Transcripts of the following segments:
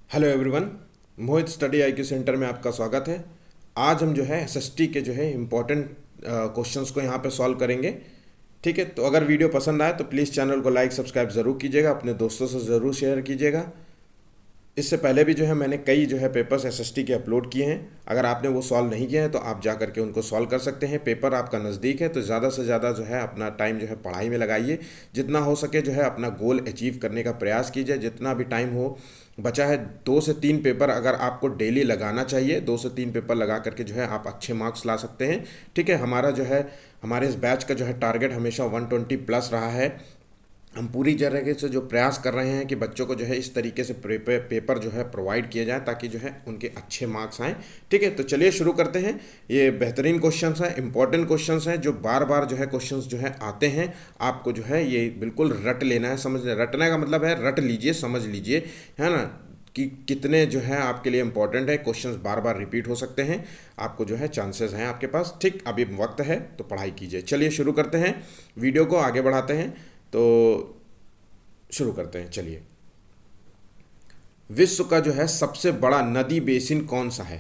Hello everyone. Mohit study IQ centre में आपका स्वागत है। आज हम जो है एसएसटी के जो है इम्पोर्टेंट क्वेश्चंस को यहाँ पे सॉल्व करेंगे। ठीक है, तो अगर वीडियो पसंद आए तो प्लीज़ चैनल को लाइक सब्सक्राइब ज़रूर कीजिएगा, अपने दोस्तों से ज़रूर शेयर कीजिएगा। इससे पहले भी जो है मैंने कई जो है पेपर्स एसएसटी के अपलोड किए हैं। अगर आपने वो सॉल्व नहीं किए हैं तो आप जा करके उनको सॉल्व कर सकते हैं। पेपर आपका नज़दीक है तो ज़्यादा से ज़्यादा जो है अपना टाइम जो है पढ़ाई में लगाइए। जितना हो सके जो है अपना गोल अचीव करने का प्रयास कीजिए। जितना भी टाइम हो बचा है, 2 से 3 पेपर अगर आपको डेली लगाना चाहिए, 2 से 3 पेपर लगा करके जो है आप अच्छे मार्क्स ला सकते हैं। ठीक है, हमारा जो है हमारे इस बैच का जो है टारगेट हमेशा 120 प्लस रहा है। हम पूरी तरीके से जो प्रयास कर रहे हैं कि बच्चों को जो है इस तरीके से पेपर जो है प्रोवाइड किया जाए ताकि जो है उनके अच्छे मार्क्स आएँ। ठीक है, तो चलिए शुरू करते हैं। ये बेहतरीन क्वेश्चंस हैं, इंपॉर्टेंट क्वेश्चंस हैं, जो बार बार जो है क्वेश्चंस जो है आते हैं। आपको जो है ये बिल्कुल रट लेना है, समझ रटने का मतलब है रट लीजिए, समझ लीजिए, है ना, कि कितने जो है आपके लिए इंपॉर्टेंट है। क्वेश्चंस बार बार रिपीट हो सकते हैं, आपको जो है चांसेस हैं आपके पास। ठीक, अभी वक्त है तो पढ़ाई कीजिए। चलिए शुरू करते हैं, वीडियो को आगे बढ़ाते हैं। तो शुरू करते हैं, चलिए। विश्व का जो है सबसे बड़ा नदी बेसिन कौन सा है?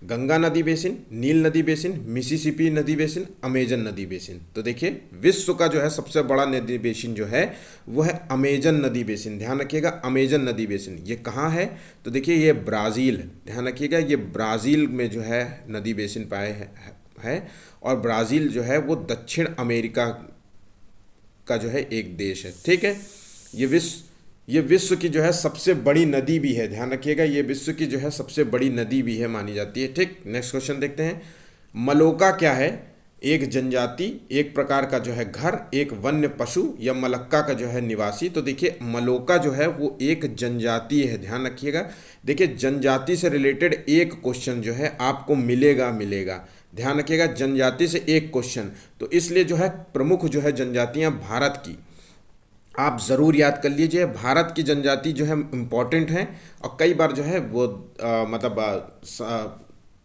गंगा नदी बेसिन, नील नदी बेसिन, मिसिसिपी नदी बेसिन, अमेजन नदी बेसिन। तो देखिए, विश्व का जो है सबसे बड़ा नदी बेसिन जो है वो है अमेजन नदी बेसिन। ध्यान रखिएगा, अमेजन नदी बेसिन ये कहाँ है? तो देखिए ये ब्राज़ील, ध्यान रखिएगा, ये ब्राज़ील में जो है नदी बेसिन पाए है। और ब्राज़ील जो है वो दक्षिण अमेरिका का जो है एक देश है। ठीक है, ये विश्व की जो है सबसे बड़ी नदी भी है। ध्यान रखिएगा, ये विश्व की जो है सबसे बड़ी नदी भी है, मानी जाती है। ठीक, नेक्स्ट क्वेश्चन देखते हैं। मलोका क्या है? एक जनजाति, एक प्रकार का जो है घर, एक वन्य पशु, या मलक्का का जो है निवासी। तो देखिए मलोका जो है वो एक जनजाति है। ध्यान रखिएगा, देखिए जनजाति से रिलेटेड एक क्वेश्चन जो है आपको मिलेगा। ध्यान रखिएगा, जनजाति से एक क्वेश्चन, तो इसलिए जो है प्रमुख जो है जनजातियां भारत की आप ज़रूर याद कर लीजिए। भारत की जनजाति जो है इम्पॉर्टेंट है, और कई बार जो है वो मतलब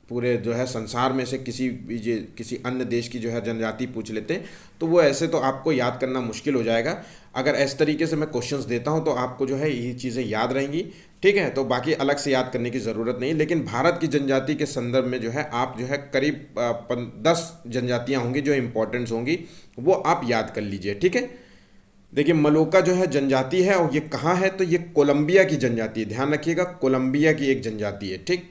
पूरे जो है संसार में से किसी अन्य देश की जो है जनजाति पूछ लेते हैं, तो वो ऐसे तो आपको याद करना मुश्किल हो जाएगा। अगर इस तरीके से मैं क्वेश्चंस देता हूं तो आपको जो है ये चीज़ें याद रहेंगी। ठीक है, तो बाकी अलग से याद करने की ज़रूरत नहीं। लेकिन भारत की जनजाति के संदर्भ में जो है आप जो है करीब 10 जनजातियाँ होंगी जो इम्पोर्टेंट्स होंगी, वो आप याद कर लीजिए। ठीक है, देखिए मलोका जो है जनजाति है, और ये कहाँ है? तो ये कोलंबिया की जनजाति है। ध्यान रखिएगा, कोलंबिया की एक जनजाति है। ठीक,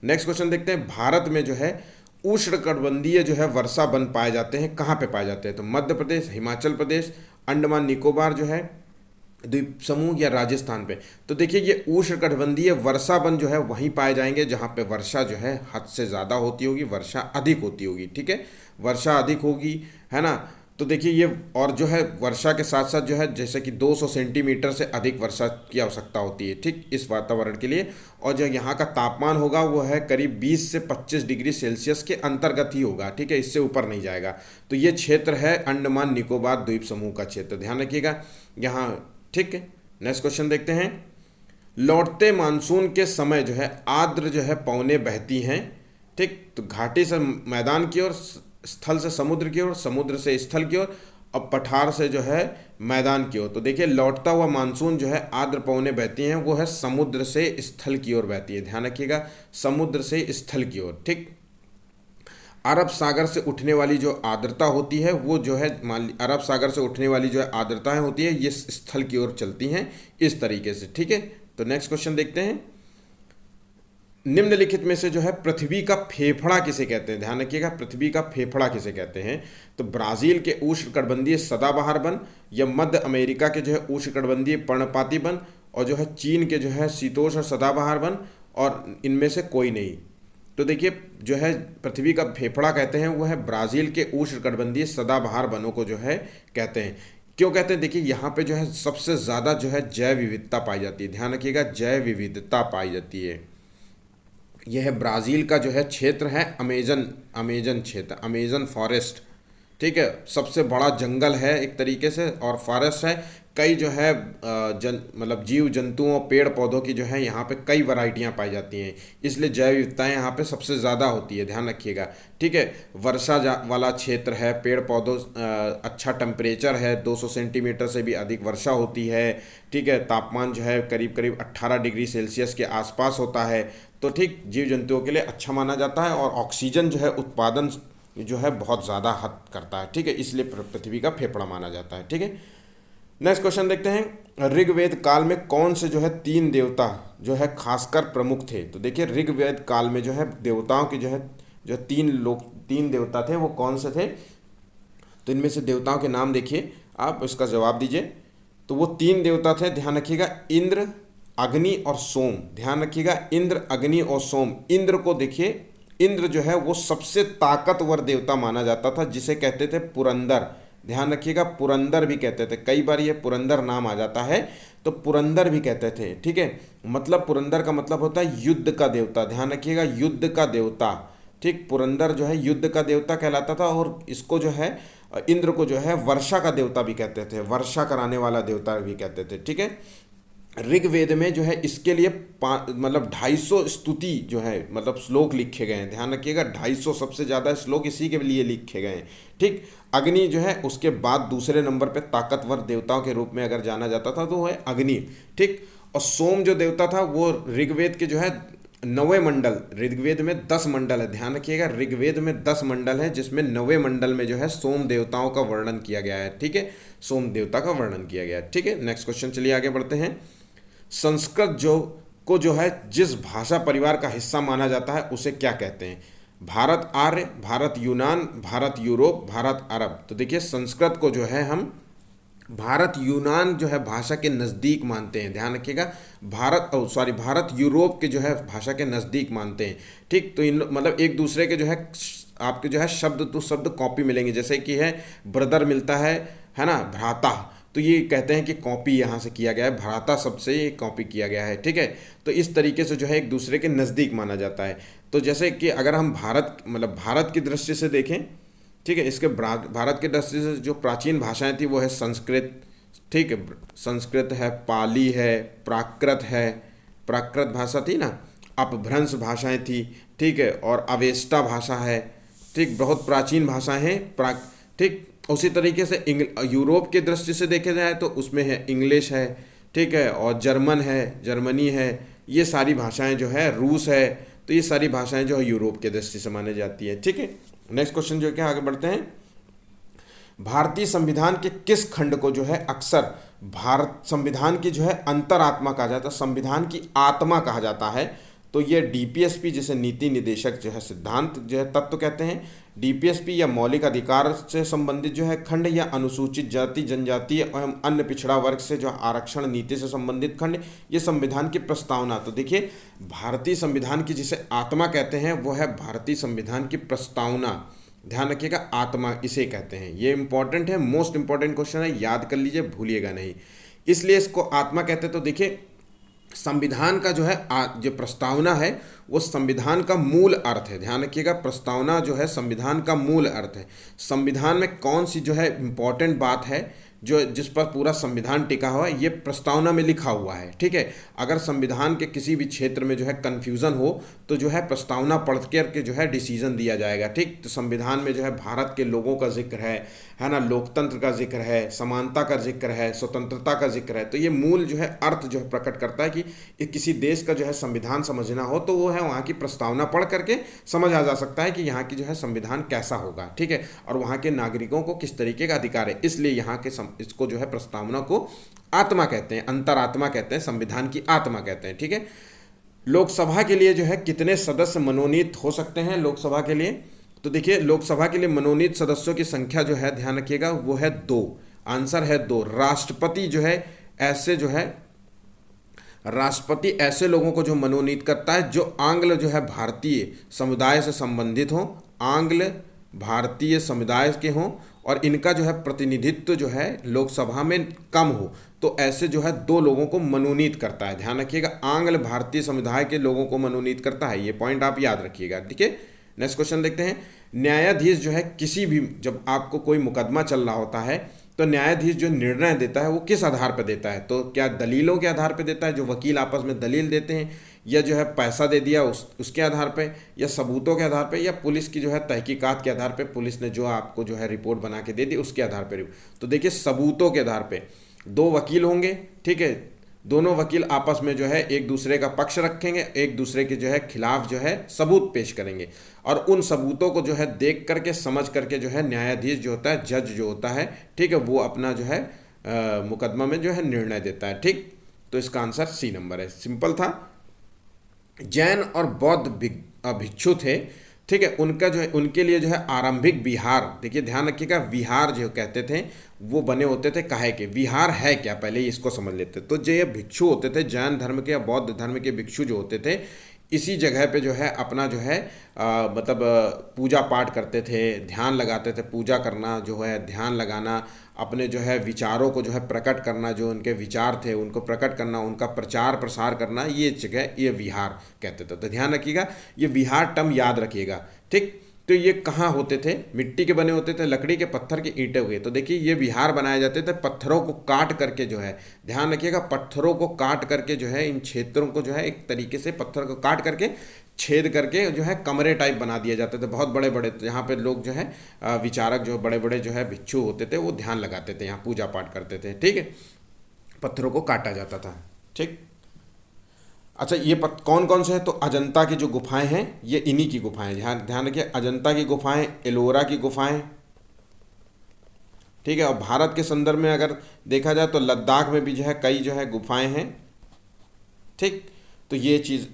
नेक्स्ट क्वेश्चन देखते हैं। भारत में जो है उष्णकटिबंधीय जो है वर्षा वन पाए जाते हैं, कहाँ पे पाए जाते हैं? तो मध्य प्रदेश, हिमाचल प्रदेश, अंडमान निकोबार जो है द्वीप समूह, या राजस्थान पे। तो देखिए ये उष्णकटिबंधीय वर्षा वन जो है वहीं पाए जाएंगे जहाँ पे वर्षा जो है हद से ज़्यादा होती होगी, वर्षा अधिक होती होगी। ठीक है, वर्षा अधिक होगी, है ना। तो देखिए ये, और जो है वर्षा के साथ साथ जो है जैसे कि 200 सेंटीमीटर से अधिक वर्षा की आवश्यकता होती है, ठीक, इस वातावरण के लिए। और जो यहाँ का तापमान होगा वो है करीब 20 से 25 डिग्री सेल्सियस के अंतर्गत ही होगा। ठीक है, इससे ऊपर नहीं जाएगा। तो ये क्षेत्र है अंडमान निकोबार द्वीप समूह का क्षेत्र, ध्यान रखिएगा यहाँ। ठीक है, नेक्स्ट क्वेश्चन देखते हैं। लौटते मानसून के समय जो है आर्द्र जो है पवनें बहती हैं। ठीक, तो घाटी से मैदान की ओर, स्थल से समुद्र की ओर, समुद्र से स्थल की ओर, और पठार से जो है मैदान की ओर। तो देखिए लौटता हुआ मानसून जो है आर्द्र पवनें बहती हैं, वो है समुद्र से स्थल की ओर बहती है। ध्यान रखिएगा, समुद्र से स्थल की ओर। ठीक, अरब सागर से उठने वाली जो आर्द्रता होती है वो जो है, अरब सागर से उठने वाली जो है आर्द्रताएं होती है ये स्थल की ओर चलती हैं इस तरीके से। ठीक है, तो नेक्स्ट क्वेश्चन देखते हैं। निम्नलिखित में से जो है पृथ्वी का फेफड़ा किसे कहते हैं? ध्यान रखिएगा, पृथ्वी का फेफड़ा किसे कहते हैं? तो ब्राज़ील के उष्णकटिबंधीय सदाबहार वन, या मध्य अमेरिका के जो है उष्णकटिबंधीय पर्णपाती वन, और जो है चीन के जो है शीतोष्ण सदाबहार वन, और इनमें से कोई नहीं। तो देखिए जो है पृथ्वी का फेफड़ा कहते हैं वो है ब्राज़ील के उष्णकटिबंधीय सदाबहार वनों को जो है कहते हैं। क्यों कहते हैं? देखिए यहाँ पे जो है सबसे ज़्यादा जो है जैव विविधता पाई जाती है। ध्यान रखिएगा, जैव विविधता पाई जाती है। यह ब्राज़ील का जो है क्षेत्र है अमेजन, अमेजन क्षेत्र, अमेजन फॉरेस्ट। ठीक है, सबसे बड़ा जंगल है एक तरीके से, और फॉरेस्ट है। कई जो है मतलब जीव जंतुओं पेड़ पौधों की जो है यहाँ पे कई वैरायटियाँ पाई जाती हैं, इसलिए जैव विविधताएँ यहाँ पे सबसे ज़्यादा होती है, ध्यान रखिएगा। ठीक है, वाला क्षेत्र है, पेड़ पौधों अच्छा टेम्परेचर है, 200 सेंटीमीटर से भी अधिक वर्षा होती है। ठीक है, तापमान जो है करीब करीब 18 डिग्री सेल्सियस के आसपास होता है। तो ठीक, जीव जंतुओं के लिए अच्छा माना जाता है, और ऑक्सीजन जो है उत्पादन जो है बहुत ज़्यादा हद करता है। ठीक है, इसलिए पृथ्वी का फेफड़ा माना जाता है। ठीक है, नेक्स्ट क्वेश्चन देखते हैं, ऋग्वेद काल में कौन से जो है 3 देवता जो है खासकर प्रमुख थे? तो देखिए, ऋग्वेद काल में जो है देवताओं के जो है जो 3 देवता थे, वो कौन से थे? तो इनमें से देवताओं के नाम देखिए, आप इसका जवाब दीजिए। तो वो 3 देवता थे, ध्यान रखिएगा, इंद्र, अग्नि और सोम। ध्यान रखिएगा, इंद्र, अग्नि और सोम। इंद्र को देखिए, इंद्र जो है वो सबसे ताकतवर देवता माना जाता था, जिसे कहते थे पुरंदर। ध्यान रखिएगा, पुरंदर भी कहते थे, कई बार ये पुरंदर नाम आ जाता है, तो पुरंदर भी कहते थे। ठीक है, मतलब पुरंदर का मतलब होता है युद्ध का देवता, ध्यान रखिएगा, युद्ध का देवता। ठीक, पुरंदर जो है युद्ध का देवता कहलाता था, और इसको जो है इंद्र को जो है वर्षा का देवता भी कहते थे, वर्षा कराने वाला देवता भी कहते थे। ठीक है, ऋग्वेद में जो है इसके लिए मतलब 250 स्तुति जो है मतलब श्लोक लिखे गए हैं, ध्यान रखिएगा, 250 सबसे ज़्यादा श्लोक इसी के लिए लिखे गए हैं। ठीक, अग्नि जो है उसके बाद दूसरे नंबर पे ताकतवर देवताओं के रूप में अगर जाना जाता था तो वो है अग्नि। ठीक, और सोम जो देवता था वो ऋग्वेद के जो है 9वें मंडल, ऋग्वेद में 10 मंडल है, ध्यान रखिएगा, ऋग्वेद में 10 मंडल है, जिसमें 9वें मंडल में जो है सोम देवताओं का वर्णन किया गया है। ठीक है, सोम देवता का वर्णन किया गया है। ठीक है, नेक्स्ट क्वेश्चन, चलिए आगे बढ़ते हैं। संस्कृत जो है जिस भाषा परिवार का हिस्सा माना जाता है उसे क्या कहते हैं? भारत आर्य, भारत यूनान, भारत यूरोप, भारत अरब। तो देखिए, संस्कृत को जो है हम भारत यूनान जो है भाषा के नज़दीक मानते हैं, ध्यान रखिएगा, भारत यूरोप के जो है भाषा के नज़दीक मानते हैं। ठीक, तो इन मतलब एक दूसरे के जो है आपके जो है शब्द तो शब्द कॉपी मिलेंगे, जैसे कि है ब्रदर मिलता है ना, भ्राता, तो ये कहते हैं कि कॉपी यहाँ से किया गया है, भ्राता शब्द से ये कॉपी किया गया है। ठीक है, तो इस तरीके से जो है एक दूसरे के नज़दीक माना जाता है। तो जैसे कि अगर हम भारत की दृष्टि से देखें, ठीक है, इसके भारत की दृष्टि से जो प्राचीन भाषाएं थी वो है संस्कृत। ठीक है, संस्कृत है, पाली है, प्राकृत है, प्राकृत भाषा थी ना, अपभ्रंश भाषाएं थी। ठीक है, और अवेस्टा भाषा है। ठीक, बहुत प्राचीन भाषाएं हैं। ठीक, उसी तरीके से यूरोप की दृष्टि से देखे जाए तो उसमें है इंग्लिश है। ठीक है, और जर्मन है, जर्मनी है, ये सारी भाषाएं जो है, रूस है, तो ये सारी भाषाएं जो है यूरोप की दृष्टि से मानी जाती है। ठीक है, नेक्स्ट क्वेश्चन जो क्या, आगे बढ़ते हैं। भारतीय संविधान के किस खंड को जो है अक्सर भारत संविधान की जो है अंतरात्मा कहा जाता है, संविधान की आत्मा कहा जाता है? तो ये डीपीएसपी, जैसे नीति निदेशक जो है सिद्धांत जो है तत्व कहते हैं, डीपीएसपी या मौलिक अधिकार से संबंधित जो है खंड, या अनुसूचित जाति जनजाति एवं अन्य पिछड़ा वर्ग से जो आरक्षण नीति से संबंधित खंड, ये संविधान की प्रस्तावना। तो देखिए, भारतीय संविधान की जिसे आत्मा कहते हैं वो है भारतीय संविधान की प्रस्तावना, ध्यान रखिएगा, आत्मा इसे कहते हैं। ये इंपॉर्टेंट है, मोस्ट इंपॉर्टेंट क्वेश्चन है, याद कर लीजिए, भूलिएगा नहीं, इसलिए इसको आत्मा कहते हैं। तो देखिए, संविधान का जो है जो प्रस्तावना है वो संविधान का मूल अर्थ है, ध्यान रखिएगा, प्रस्तावना जो है संविधान का मूल अर्थ है। संविधान में कौन सी जो है इम्पॉर्टेंट बात है जो जिस पर पूरा संविधान टिका हुआ है, ये प्रस्तावना में लिखा हुआ है। ठीक है, अगर संविधान के किसी भी क्षेत्र में जो है कन्फ्यूज़न हो तो जो है प्रस्तावना पढ़ के जो है डिसीजन दिया जाएगा। ठीक, तो संविधान में जो है भारत के लोगों का जिक्र है ना, लोकतंत्र का जिक्र है, समानता का जिक्र है, स्वतंत्रता का जिक्र है। तो ये मूल जो है अर्थ जो है प्रकट करता है कि किसी देश का जो है संविधान समझना हो तो वो है वहाँ की प्रस्तावना पढ़ करके समझ आ जा सकता है कि यहाँ की जो है संविधान कैसा होगा। ठीक है, और वहाँ के नागरिकों को किस तरीके का अधिकार है, इसलिए यहाँ के इसको जो है प्रस्तावना को आत्मा कहते हैं, अंतरात्मा कहते हैं, संविधान की आत्मा कहते हैं। ठीक है, लोकसभा के लिए जो है कितने सदस्य मनोनीत हो सकते हैं लोकसभा के लिए? तो देखिए, लोकसभा के लिए मनोनीत सदस्यों की संख्या जो है, ध्यान रखिएगा, वो है 2। आंसर है 2। राष्ट्रपति जो है राष्ट्रपति ऐसे लोगों को जो मनोनीत करता है जो आंग्ल जो है भारतीय समुदाय से संबंधित हों, आंग्ल भारतीय समुदाय के हों, और इनका जो है प्रतिनिधित्व जो है लोकसभा में कम हो, तो ऐसे जो है 2 लोगों को मनोनीत करता है। ध्यान रखिएगा, आंग्ल भारतीय समुदाय के लोगों को मनोनीत करता है, ये पॉइंट आप याद रखिएगा। ठीक है, नेक्स्ट क्वेश्चन देखते हैं। न्यायाधीश जो है किसी भी, जब आपको कोई मुकदमा चल रहा होता है तो न्यायाधीश जो निर्णय देता है वो किस आधार पर देता है? तो क्या दलीलों के आधार पर देता है, जो वकील आपस में दलील देते हैं, या जो है पैसा दे दिया उसके आधार पे, या सबूतों के आधार पे, या पुलिस की जो है तहकीकात के आधार पे, पुलिस ने जो आपको जो है रिपोर्ट बना के दे दी उसके आधार पे? तो देखिए सबूतों के आधार पे दो वकील होंगे, ठीक है, दोनों वकील आपस में जो है एक दूसरे का पक्ष रखेंगे, एक दूसरे के जो है खिलाफ जो है सबूत पेश करेंगे, और उन सबूतों को जो है देख करके समझ करके जो है न्यायाधीश जो होता है, जज जो होता है, ठीक है, वो अपना जो है मुकदमा में जो है निर्णय देता है। ठीक, तो इसका आंसर सी नंबर है, सिंपल था। जैन और बौद्ध भिक्षु थे, ठीक है, उनका जो है, उनके लिए जो है आरंभिक विहार, देखिए ध्यान रखिएगा, विहार जो कहते थे वो बने होते थे काहे के? विहार है क्या, पहले इसको समझ लेते। तो जो ये भिक्षु होते थे, जैन धर्म के या बौद्ध धर्म के भिक्षु जो होते थे, इसी जगह पे जो है अपना जो है मतलब पूजा पाठ करते थे, ध्यान लगाते थे। पूजा करना जो है, ध्यान लगाना, अपने जो है विचारों को जो है प्रकट करना, जो उनके विचार थे उनको प्रकट करना, उनका प्रचार प्रसार करना, ये जगह ये विहार कहते थे। तो ध्यान रखिएगा, ये विहार टर्म याद रखिएगा। ठीक, तो ये कहाँ होते थे? मिट्टी के बने होते थे, लकड़ी के, पत्थर के, ईंटे हुए। तो देखिए ये विहार बनाए जाते थे पत्थरों को काट करके, जो है ध्यान रखिएगा, पत्थरों को काट करके जो है इन क्षेत्रों को जो है एक तरीके से पत्थर को काट करके छेद करके जो है कमरे टाइप बना दिए जाते थे, बहुत बड़े बड़े, जहाँ पे लोग जो है विचारक जो बड़े बड़े जो है भिक्षु होते थे वो ध्यान लगाते थे, यहाँ पूजा पाठ करते थे। ठीक है, पत्थरों को काटा जाता था। ठीक, अच्छा ये कौन कौन से हैं? तो अजंता की जो गुफाएं हैं ये इन्हीं की गुफाएं, ध्यान ध्यान रखिए, अजंता की गुफाएं, एलोरा की गुफाएं, ठीक है। और भारत के संदर्भ में अगर देखा जाए तो लद्दाख में भी जो है कई जो है गुफाएं हैं। ठीक, तो ये चीज़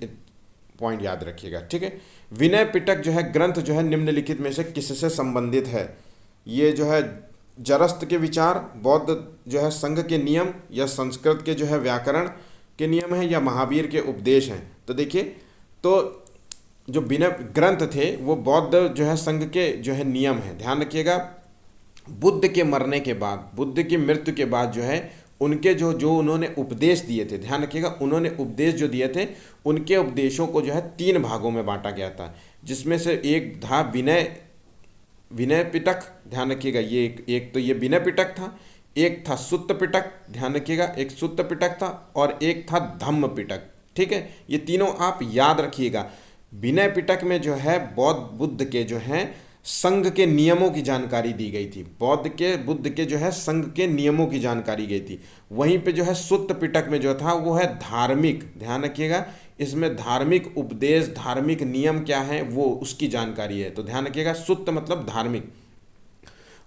पॉइंट याद रखिएगा। ठीक है, विनय पिटक जो है ग्रंथ जो है निम्नलिखित में से किससे संबंधित है? ये जो है जरस्थ के विचार, बौद्ध जो है संघ के नियम, या संस्कृत के जो है व्याकरण के नियम है, या महावीर के उपदेश हैं? तो देखिए, तो जो विनय ग्रंथ थे वो बौद्ध जो है संघ के जो है नियम है। ध्यान रखिएगा, बुद्ध के मरने के बाद, बुद्ध की मृत्यु के बाद जो है उनके जो जो उन्होंने उपदेश दिए थे, ध्यान रखिएगा, उन्होंने उपदेश जो दिए थे उनके उपदेशों को जो है 3 भागों में बांटा गया था, जिसमें से एक था विनय पिटक, ध्यान रखिएगा, ये एक तो ये विनय पिटक था, एक था सुत्त पिटक, ध्यान रखिएगा, एक सुत्त पिटक था, और एक था धम्म पिटक। ठीक है, ये तीनों आप याद रखिएगा। विनय पिटक में जो है बुद्ध के जो है संघ के नियमों की जानकारी दी गई थी, बुद्ध के जो है संघ के नियमों की जानकारी गई थी। वहीं पे जो है सुत्त पिटक में जो था वो है धार्मिक, ध्यान रखिएगा, इसमें धार्मिक उपदेश, धार्मिक नियम क्या है वो उसकी जानकारी है। तो ध्यान रखिएगा, सुत्त मतलब धार्मिक।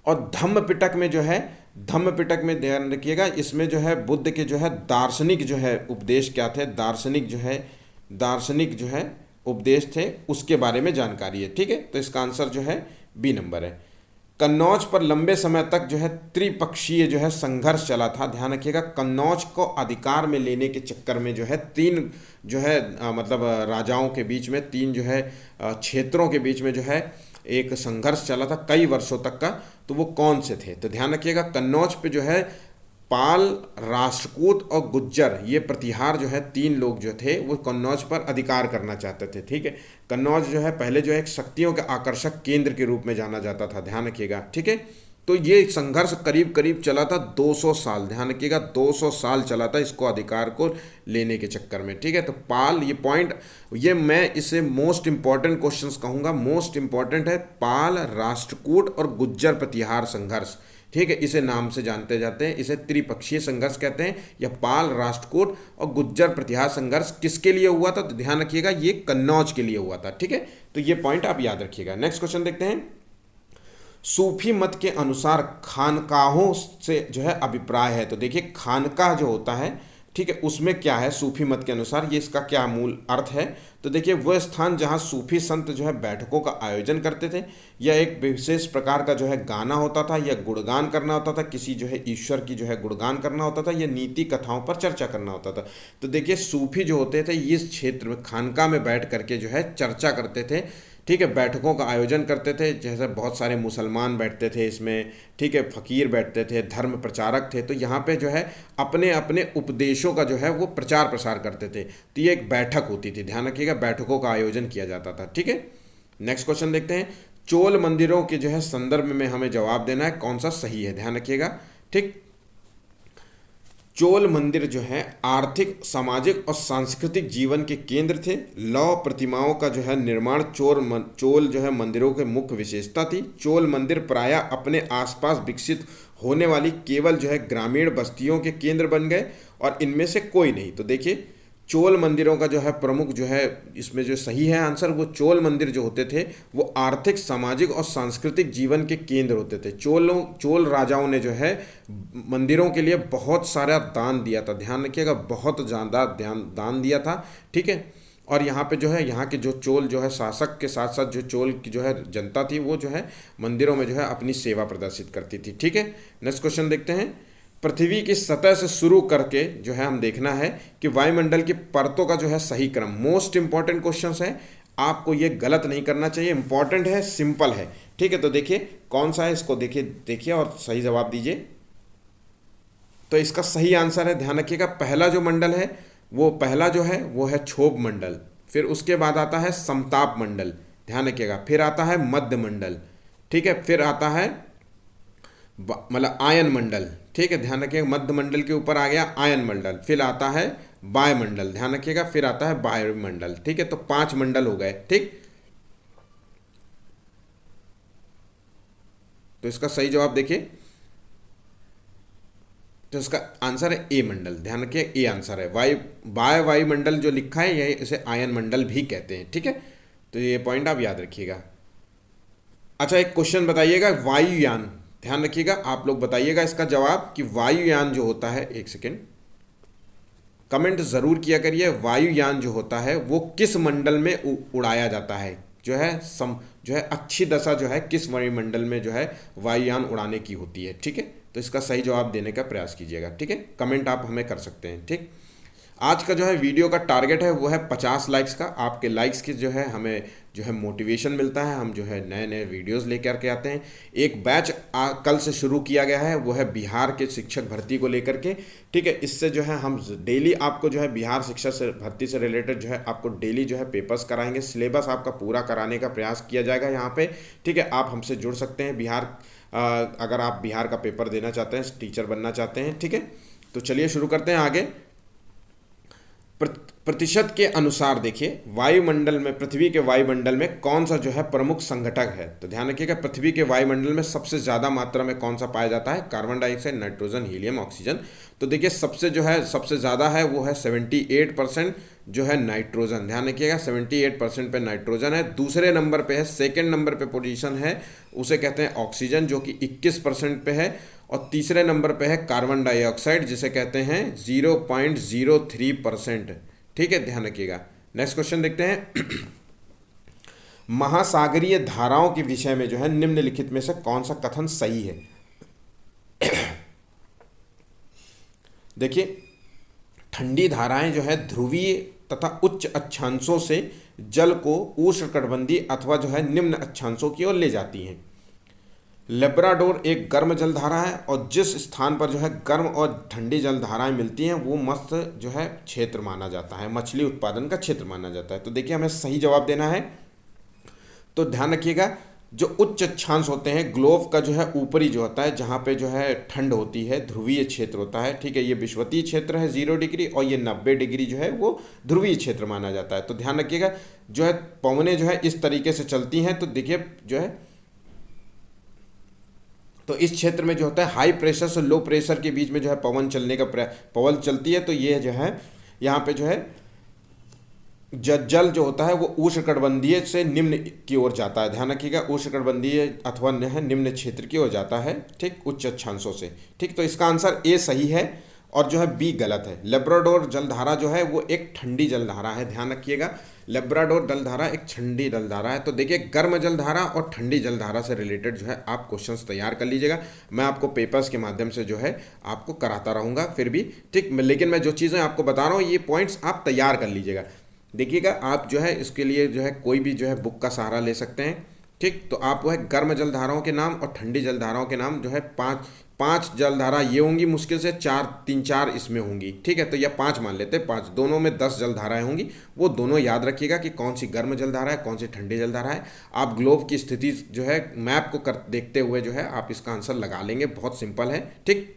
और धम्म पिटक में जो है, धम्म पिटक में ध्यान रखिएगा, इसमें जो है बुद्ध के जो है दार्शनिक जो है उपदेश क्या थे, दार्शनिक जो है उपदेश थे, उसके बारे में जानकारी है। ठीक है, तो इसका आंसर जो है बी नंबर है। कन्नौज पर लंबे समय तक जो है त्रिपक्षीय जो है संघर्ष चला था। ध्यान रखिएगा, कन्नौज को अधिकार में लेने के चक्कर में जो है 3 जो है मतलब राजाओं के बीच में, 3 जो है क्षेत्रों के बीच में जो है एक संघर्ष चला था कई वर्षों तक का। तो वो कौन से थे? तो ध्यान रखिएगा, कन्नौज पे जो है पाल, राष्ट्रकूट और गुज्जर, ये प्रतिहार जो है 3 लोग जो थे वो कन्नौज पर अधिकार करना चाहते थे। ठीक है, कन्नौज जो है पहले जो है एक शक्तियों के आकर्षक केंद्र के रूप में जाना जाता था, ध्यान रखिएगा। ठीक है, तो ये संघर्ष करीब करीब चला था 200 साल, ध्यान रखिएगा 200 साल चला था इसको अधिकार को लेने के चक्कर में। ठीक है, तो पाल, ये पॉइंट, ये मैं इसे मोस्ट इंपॉर्टेंट क्वेश्चंस कहूँगा, मोस्ट इंपॉर्टेंट है, पाल, राष्ट्रकूट और गुज्जर प्रतिहार संघर्ष। ठीक है, इसे नाम से जानते जाते हैं, इसे त्रिपक्षीय संघर्ष कहते हैं, या पाल, राष्ट्रकूट और गुज्जर प्रतिहार संघर्ष किसके लिए हुआ था? तो ध्यान रखिएगा, ये कन्नौज के लिए हुआ था। ठीक है, तो ये पॉइंट आप याद रखिएगा। नेक्स्ट क्वेश्चन देखते हैं। सूफी मत के अनुसार खानकाहों से जो है अभिप्राय है। तो देखिए खानकाह जो होता है, ठीक है, उसमें क्या है सूफी मत के अनुसार, ये इसका क्या मूल अर्थ है? तो देखिए वह स्थान जहाँ सूफी संत जो है बैठकों का आयोजन करते थे, या एक विशेष प्रकार का जो है गाना होता था, या गुणगान करना होता था, किसी जो है ईश्वर की जो है गुणगान करना होता था, या नीति कथाओं पर चर्चा करना होता था। तो देखिए सूफी जो होते थे इस क्षेत्र में खानका में बैठ करके जो है चर्चा करते थे। ठीक है, बैठकों का आयोजन करते थे, जैसे बहुत सारे मुसलमान बैठते थे इसमें, ठीक है, फकीर बैठते थे, धर्म प्रचारक थे, तो यहाँ पे जो है अपने अपने उपदेशों का जो है वो प्रचार प्रसार करते थे। तो ये एक बैठक होती थी, ध्यान रखिएगा, बैठकों का आयोजन किया जाता था। ठीक है, नेक्स्ट क्वेश्चन देखते हैं, चोल मंदिरों के जो है संदर्भ में हमें जवाब देना है, कौन सा सही है, ध्यान रखिएगा। ठीक, चोल मंदिर जो है आर्थिक, सामाजिक और सांस्कृतिक जीवन के केंद्र थे। लौह प्रतिमाओं का जो है निर्माण चोल जो है मंदिरों के मुख्य विशेषता थी। चोल मंदिर प्रायः अपने आसपास विकसित होने वाली केवल जो है ग्रामीण बस्तियों के केंद्र बन गए और इनमें से कोई नहीं। तो देखिए चोल मंदिरों का जो है प्रमुख जो है, इसमें जो सही है आंसर, वो चोल मंदिर जो होते थे वो आर्थिक, सामाजिक और सांस्कृतिक जीवन के केंद्र होते थे। चोल राजाओं ने जो है मंदिरों के लिए बहुत सारा दान दिया था, ध्यान रखिएगा, बहुत ज़्यादा दान दिया था। ठीक है, और यहाँ पे जो है यहाँ के जो चोल जो है शासक के साथ साथ जो चोल की जो है जनता थी वो जो है मंदिरों में जो है अपनी सेवा प्रदर्शित करती थी। ठीक है, नेक्स्ट क्वेश्चन देखते हैं, पृथ्वी की सतह से शुरू करके जो है हम देखना है कि वायुमंडल की परतों का जो है सही क्रम। मोस्ट इंपॉर्टेंट क्वेश्चन है, आपको ये गलत नहीं करना चाहिए, इंपॉर्टेंट है, सिंपल है। ठीक है, तो देखिए कौन सा है, इसको देखिए देखिए और सही जवाब दीजिए। तो इसका सही आंसर है, ध्यान रखिएगा, पहला जो मंडल है वो पहला जो है वो है क्षोभ मंडल, फिर उसके बाद आता है समताप मंडल, ध्यान रखिएगा, फिर आता है मध्य मंडल। ठीक है, फिर आता है मतलब आयन मंडल। ठीक है, ध्यान रखिएगा, मध्य मंडल के ऊपर आ गया आयन मंडल, फिर आता है वायुमंडल, ध्यान रखिएगा, फिर आता है वायुमंडल। ठीक है, तो 5 मंडल हो गए। ठीक, तो इसका सही जवाब देखिए, तो इसका आंसर है ए मंडल, ध्यान रखिए, ए आंसर है। वायुमंडल जो लिखा है यह इसे आयन मंडल भी कहते हैं। ठीक है, तो ये पॉइंट आप याद रखिएगा। अच्छा, एक क्वेश्चन बताइएगा, वायुयान, ध्यान रखिएगा, आप लोग बताइएगा इसका जवाब कि वायुयान जो होता है, एक सेकेंड कमेंट जरूर किया करिए, वायुयान जो होता है वो किस मंडल में उड़ाया जाता है, जो है जो है अच्छी दशा जो है किस वायुमंडल में जो है वायुयान उड़ाने की होती है। ठीक है, तो इसका सही जवाब देने का प्रयास कीजिएगा। ठीक है, कमेंट आप हमें कर सकते हैं। ठीक, आज का जो है वीडियो का टारगेट है वो है 50 लाइक्स का। आपके लाइक्स की जो है हमें जो है मोटिवेशन मिलता है, हम जो है नए नए वीडियोस लेकर के आते हैं। एक बैच कल से शुरू किया गया है, वो है बिहार के शिक्षक भर्ती को लेकर के। ठीक है, इससे जो है हम डेली आपको जो है बिहार शिक्षक से भर्ती से रिलेटेड जो है आपको डेली जो है पेपर्स कराएंगे, सिलेबस आपका पूरा कराने का प्रयास किया जाएगा यहाँ पे। ठीक है, आप हमसे जुड़ सकते हैं, बिहार अगर आप बिहार का पेपर देना चाहते हैं, टीचर बनना चाहते हैं। ठीक है, तो चलिए शुरू करते हैं आगे। प्रतिशत के अनुसार देखिए वायुमंडल में, पृथ्वी के वायुमंडल में कौन सा जो है प्रमुख संघटक है। तो ध्यान रखिएगा, पृथ्वी के वायुमंडल में सबसे ज़्यादा मात्रा में कौन सा पाया जाता है, carbon dioxide, nitrogen, helium, oxygen. तो देखिए सबसे जो है सबसे ज़्यादा है वो है 78% जो है नाइट्रोजन, ध्यान रखिएगा 78% पे नाइट्रोजन है। दूसरे नंबर पे है, सेकेंड नंबर पे पोजीशन है, उसे कहते हैं ऑक्सीजन, जो कि 21% पे है। और तीसरे नंबर पे है कार्बन डाइऑक्साइड, जिसे कहते हैं 0.03%। ठीक है, ध्यान रखिएगा। नेक्स्ट क्वेश्चन देखते हैं, महासागरीय धाराओं के विषय में जो है निम्नलिखित में से कौन सा कथन सही है। देखिए ठंडी धाराएं जो है ध्रुवीय तथा उच्च अक्षांशों से जल को उष्णकटिबंधीय अथवा जो है निम्न अक्षांशों की ओर ले जाती हैं। लेब्राडोर एक गर्म जलधारा है और जिस स्थान पर जो है गर्म और ठंडी जलधाराएं मिलती हैं वो मस्त जो है क्षेत्र माना जाता है, मछली उत्पादन का क्षेत्र माना जाता है। तो देखिए हमें सही जवाब देना है। तो ध्यान रखिएगा, जो उच्च अक्षांश होते हैं, ग्लोब का जो है ऊपरी जो होता है जहाँ पे जो है ठंड होती है, ध्रुवीय क्षेत्र होता है। ठीक है, ये विषुवतीय क्षेत्र है 0 डिग्री, और ये 90 डिग्री जो है वो ध्रुवीय क्षेत्र माना जाता है। तो ध्यान रखिएगा, जो है पवनें जो है इस तरीके से चलती हैं। तो देखिए जो है, तो इस क्षेत्र में जो होता है हाई प्रेशर से लो प्रेशर के बीच में जो है पवन चलती है। तो ये जो है यहाँ पे जो है जल जो होता है वो उष्णकटिबंधीय से निम्न की ओर जाता है, ध्यान रखिएगा, उष्णकटिबंधीय अथवा निम्न क्षेत्र की ओर जाता है। ठीक, उच्च अक्षांशों से। ठीक, तो इसका आंसर ए सही है और जो है बी गलत है। लेब्राडोर जलधारा जो है वो एक ठंडी जलधारा है, ध्यान रखिएगा, लेब्राडोर जलधारा एक ठंडी जलधारा है। तो देखिए गर्म जलधारा और ठंडी जलधारा से रिलेटेड जो है आप क्वेश्चंस तैयार कर लीजिएगा, मैं आपको पेपर्स के माध्यम से जो है आपको कराता रहूँगा फिर भी। ठीक, लेकिन मैं जो चीज़ें आपको बता रहा हूँ ये पॉइंट्स आप तैयार कर लीजिएगा। देखिएगा आप जो है इसके लिए जो है कोई भी जो है बुक का सहारा ले सकते हैं। ठीक, तो आप वो है गर्म जलधाराओं के नाम और ठंडी जलधाराओं के नाम जो है 5 जलधारा ये होंगी मुश्किल से, 4 इसमें होंगी, ठीक है। तो यह 5 मान लेते हैं, 5 दोनों में 10 जलधाराएं होंगी। वो दोनों याद रखिएगा कि कौन सी गर्म जलधारा है, कौन सी ठंडी जलधारा है। आप ग्लोब की स्थिति जो है मैप को कर देखते हुए जो है आप इसका आंसर लगा लेंगे, बहुत सिंपल है, ठीक।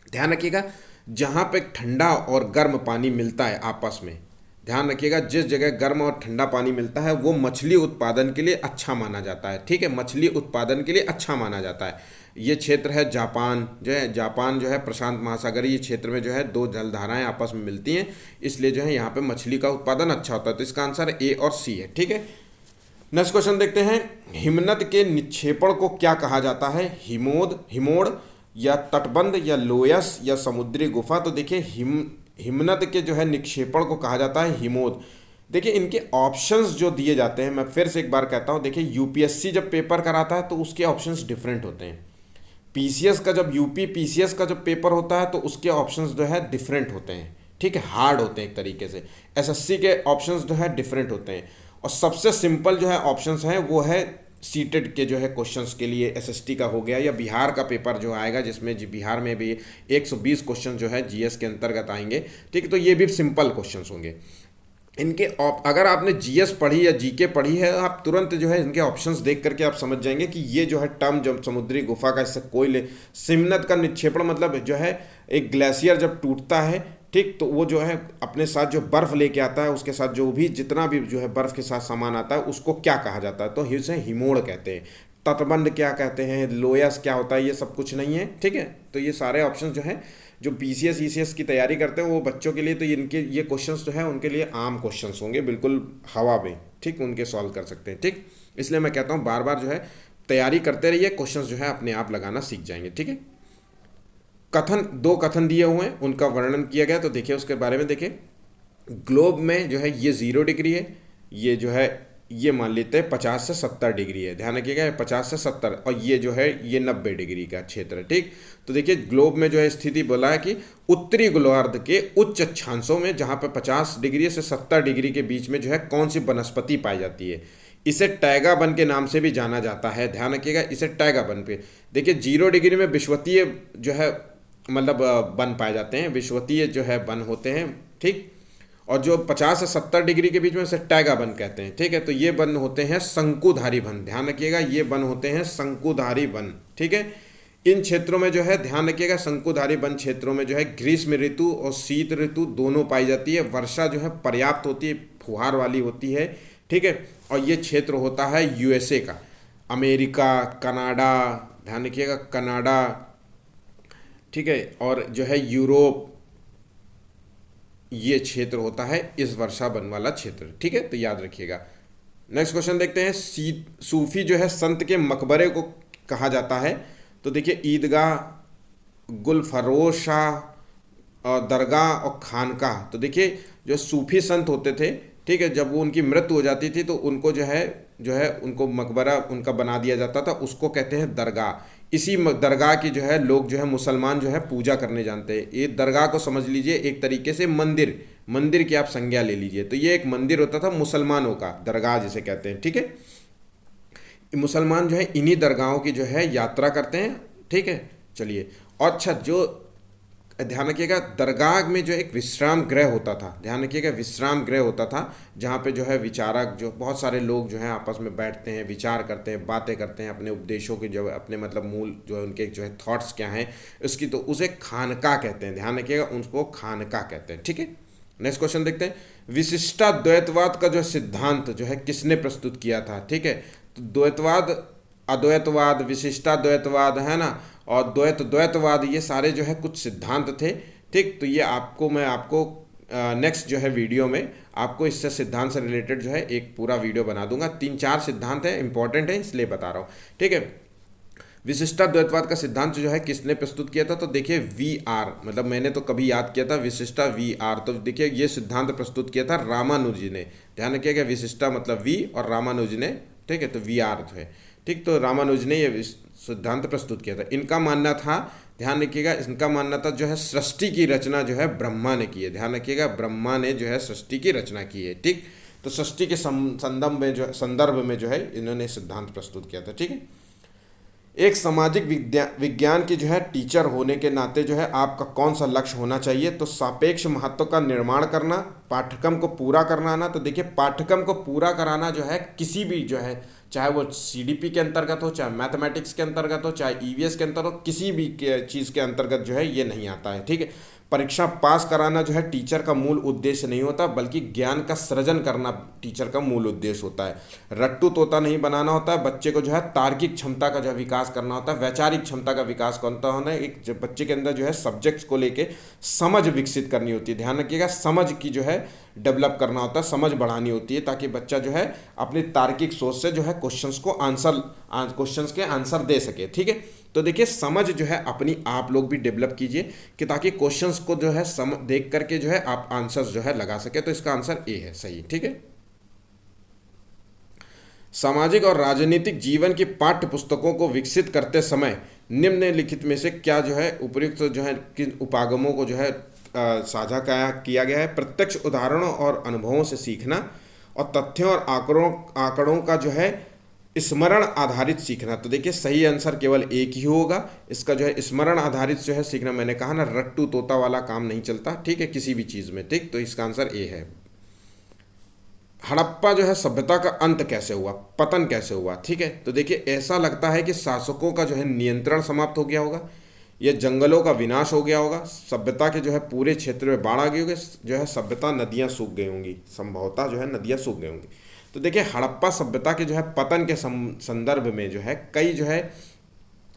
ध्यान रखिएगा जहाँ पे ठंडा और गर्म पानी मिलता है आपस में, ध्यान रखिएगा जिस जगह गर्म और ठंडा पानी मिलता है वो मछली उत्पादन के लिए अच्छा माना जाता है, ठीक है। मछली उत्पादन के लिए अच्छा माना जाता है। ये क्षेत्र है जापान, जापान जो है प्रशांत महासागरीय क्षेत्र में जो है 2 जलधाराएं आपस में मिलती हैं, इसलिए जो है यहाँ पे मछली का उत्पादन अच्छा होता है। तो इसका आंसर ए और सी है, ठीक है। नेक्स्ट क्वेश्चन देखते हैं, हिमनद के निक्षेपण को क्या कहा जाता है? हिमोड़ या तटबंध या लोयस या समुद्री गुफा? तो देखिए हिमनद के जो है निक्षेपण को कहा जाता है हिमोद। देखिए इनके ऑप्शंस जो दिए जाते हैं, मैं फिर से एक बार कहता हूँ, देखिए यूपीएससी जब पेपर कराता है तो उसके ऑप्शंस डिफरेंट होते हैं। पीसीएस का जब पीसीएस का जब पेपर होता है तो उसके ऑप्शंस जो है डिफरेंट होते हैं, ठीक है, हार्ड होते हैं एक तरीके से। एसएससी के ऑप्शंस जो है डिफरेंट होते हैं, और सबसे सिंपल जो है ऑप्शंस हैं वो है सीटेड के जो है क्वेश्चंस के लिए एसएसटी का हो गया, या बिहार का पेपर जो आएगा जिसमें बिहार में भी 120 क्वेश्चन जो है जीएस के अंतर्गत आएंगे, ठीक है। तो ये भी सिंपल क्वेश्चंस होंगे इनके। अगर आपने जीएस पढ़ी या जीके पढ़ी है, आप तुरंत जो है इनके ऑप्शंस देख करके आप समझ जाएंगे कि ये जो है टर्म जब समुद्री गुफा का इससे कोई सिमनद का निक्षेपण मतलब जो है एक ग्लेशियर जब टूटता है, ठीक, तो वो जो है अपने साथ जो बर्फ़ लेके आता है, उसके साथ जो भी जितना भी जो है बर्फ़ के साथ सामान आता है उसको क्या कहा जाता है? तो इसे हिमोड़ कहते हैं। तटबंध क्या कहते हैं, लोयस क्या होता है, ये सब कुछ नहीं है, ठीक है। तो ये सारे ऑप्शन जो हैं जो पीसीएस ईसीएस की तैयारी करते हैं वो बच्चों के लिए, तो इनके ये क्वेश्चंस जो है उनके लिए आम क्वेश्चंस होंगे, बिल्कुल हवा में, ठीक, उनके सॉल्व कर सकते हैं, ठीक। इसलिए मैं कहता हूँ बार बार जो है तैयारी करते रहिए, क्वेश्चंस जो है अपने आप लगाना सीख जाएंगे, ठीक है। दो कथन दिए हुए हैं, उनका वर्णन किया गया, तो देखिए उसके बारे में देखिए। ग्लोब में जो है ये 0 डिग्री है, ये जो है ये मान लेते हैं 50 से 70 डिग्री है, ध्यान रखिएगा 50 से 70, और ये जो है ये 90 डिग्री का क्षेत्र है, ठीक। तो देखिए ग्लोब में जो है स्थिति बोला है कि उत्तरी गोलार्ध के उच्च अक्षांशों में जहाँ पर 50 डिग्री से 70 डिग्री के बीच में जो है कौन सी वनस्पति पाई जाती है? इसे टैगा वन के नाम से भी जाना जाता है, ध्यान रखिएगा इसे टैगा वन पे। देखिए 0 डिग्री में विषुवतीय जो है मतलब वन पाए जाते हैं, विषुवतीय जो है वन होते हैं, ठीक। और जो 50 से 70 डिग्री के बीच में इसे टैगा वन कहते हैं, ठीक है। तो ये वन होते हैं शंकुधारी वन, ध्यान रखिएगा ये वन होते हैं शंकुधारी वन, ठीक है। इन क्षेत्रों में जो है ध्यान रखिएगा शंकुधारी वन क्षेत्रों में जो है ग्रीष्म ऋतु और शीत ऋतु दोनों पाई जाती है। वर्षा जो है पर्याप्त होती है, फुहार वाली होती है, ठीक है। और ये क्षेत्र होता है यूएसए का, अमेरिका, कनाडा, ध्यान रखिएगा कनाडा, ठीक है, और जो है यूरोप, ये क्षेत्र होता है इस वर्षा वन वाला क्षेत्र, ठीक है। तो याद रखिएगा। नेक्स्ट क्वेश्चन देखते हैं, सूफी जो है संत के मकबरे को कहा जाता है? तो देखिए ईदगाह, गुलफरोशा और दरगाह और खानकाह। तो देखिए जो सूफी संत होते थे, ठीक है, जब वो उनकी मृत्यु हो जाती थी तो उनको जो है उनको मकबरा उनका बना दिया जाता था, उसको कहते हैं दरगाह। इसी दरगाह की जो है लोग जो है मुसलमान जो है पूजा करने जानते हैं। ये दरगाह को समझ लीजिए एक तरीके से मंदिर की आप संज्ञा ले लीजिए। तो ये एक मंदिर होता था मुसलमानों का, दरगाह जिसे कहते हैं, ठीक है। मुसलमान जो है इन्हीं दरगाहों की जो है यात्रा करते हैं, ठीक है। चलिए, और अच्छा जो ध्यान रखिएगा दरगाह में जो एक विश्राम गृह होता था, ध्यान रखिएगा विश्राम गृह होता था, जहाँ पे जो है विचारक जो बहुत सारे लोग जो हैं आपस में बैठते हैं, विचार करते हैं, बातें करते हैं, अपने उपदेशों के जो अपने मतलब मूल जो है उनके जो है थॉट्स क्या हैं उसकी, तो उसे खानका कहते हैं, ध्यान रखिएगा उसको खानका कहते हैं, ठीक है। नेक्स्ट क्वेश्चन देखते हैं, विशिष्टाद्वैतवाद का जो सिद्धांत जो है किसने प्रस्तुत किया था? ठीक है, तो द्वैतवाद, अद्वैतवाद, विशिष्टाद्वैतवाद है ना, और द्वैतवाद, ये सारे जो है कुछ सिद्धांत थे, ठीक। तो ये मैं आपको नेक्स्ट जो है वीडियो में आपको इससे सिद्धांत से रिलेटेड जो है एक पूरा वीडियो बना दूंगा। 3-4 सिद्धांत है, इंपॉर्टेंट है इसलिए बता रहा हूँ, ठीक है। विशिष्टाद्वैतवाद का सिद्धांत जो है किसने प्रस्तुत किया था? तो देखिए VR, मतलब मैंने तो कभी याद किया था विशिष्टा VR, तो देखिए ये सिद्धांत प्रस्तुत किया था रामानुजी ने, ध्यान रखिएगा विशिष्टा मतलब V और रामानुजी ने, ठीक है, तो VR जो है, ठीक। तो रामानुजी ने ये सिद्धांत प्रस्तुत किया था। इनका मानना था, ध्यान रखिएगा, इनका मानना था जो है सृष्टि की रचना जो है ब्रह्मा ने की है, ध्यान रखिएगा ब्रह्मा ने जो है सृष्टि की रचना की है, ठीक। तो सृष्टि के संदर्भ में जो है इन्होंने सिद्धांत प्रस्तुत किया था, ठीक है। एक सामाजिक विज्ञान की जो है टीचर होने के नाते जो है आपका कौन सा लक्ष्य होना चाहिए? तो सापेक्ष महत्व का निर्माण करना, पाठ्यक्रम को पूरा करना ना। तो देखिए पाठ्यक्रम को पूरा कराना जो है किसी भी जो है, चाहे वो सीडीपी के अंतर्गत हो, चाहे मैथमेटिक्स के अंतर्गत हो, चाहे ईवीएस के अंतर्गत हो, किसी भी चीज़ के अंतर्गत जो है ये नहीं आता है। ठीक है, परीक्षा पास कराना जो है टीचर का मूल उद्देश्य नहीं होता, बल्कि ज्ञान का सृजन करना टीचर का मूल उद्देश्य होता है। रट्टू तोता नहीं बनाना होता है, बच्चे को जो है तार्किक क्षमता का जो है विकास करना होता है, वैचारिक क्षमता का विकास करना होता है। एक बच्चे के अंदर जो है सब्जेक्ट्स को लेके समझ विकसित करनी होती है। ध्यान रखिएगा, समझ की जो है डेवलप करना होता है, समझ बढ़ानी होती है, ताकि बच्चा जो है अपनी तार्किक सोच से जो है क्वेश्चंस के आंसर दे सके। ठीक है, तो देखिए समझ जो है अपनी आप लोग भी डेवलप कीजिए कि ताकि क्वेश्चंस को जो है देख करके जो है आप आंसर्स जो है लगा सके। तो इसका आंसर ए है, सही। ठीक है, सामाजिक और राजनीतिक जीवन की पाठ्य पुस्तकों को विकसित करते समय निम्नलिखित में से क्या जो है उपयुक्त जो है किन उपागमों को जो है साझा किया गया है? प्रत्यक्ष उदाहरणों और अनुभवों से सीखना, और तथ्यों और आंकड़ों का जो है स्मरण आधारित सीखना। तो देखिए सही आंसर केवल एक ही होगा, इसका जो है स्मरण आधारित जो है सीखना। मैंने कहा ना, रट्टू तोता वाला काम नहीं चलता। ठीक है, किसी भी चीज़ में। ठीक, तो इसका आंसर ए है। हड़प्पा जो है सभ्यता का अंत कैसे हुआ, पतन कैसे हुआ? ठीक है, तो देखिए ऐसा लगता है कि शासकों का जो है नियंत्रण समाप्त हो गया होगा, या जंगलों का विनाश हो गया होगा, सभ्यता के जो है पूरे क्षेत्र में बाढ़ आ गई होगी, जो है सभ्यता नदियाँ सूख गई होंगी, संभवतः जो है नदियाँ सूख गई होंगी। तो देखिए हड़प्पा सभ्यता के जो है पतन के संदर्भ में जो है कई जो है